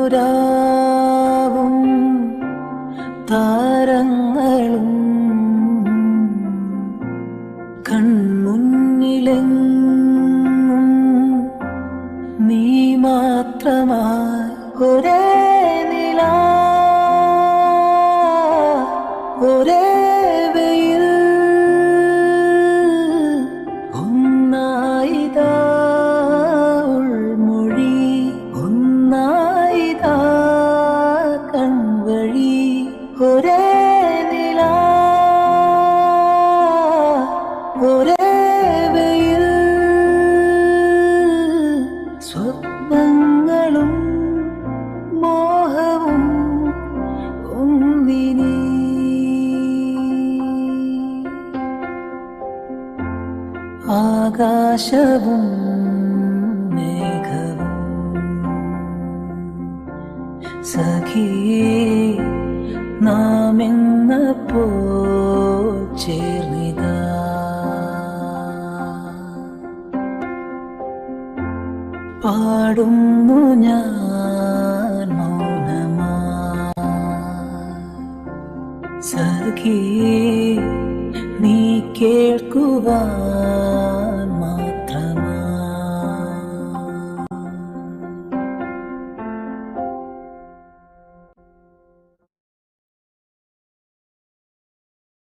മായുന്നുരാവും താരങ്ങളും കൺമുന്നിലെങ്ങും നീ മാത്രമായി ഒരേ നില ഒരേ വെയിൽ ഒന്നായിതാ ഉൾമൊഴി ഒന്നായിതാ കൺവഴി ഒരേ നില ഒരേ വെയിൽ സ്വപ്നങ്ങളും മോഹവും ഒന്നിനി ആകാശവും മേഘവും സഖിയേ നാം എന്നപ്പോൾ ചേർന്നിതാ പാടുന്നു ഞാൻ മൗനമായി സഖിയേ നീ കേൾക്കുവാൻ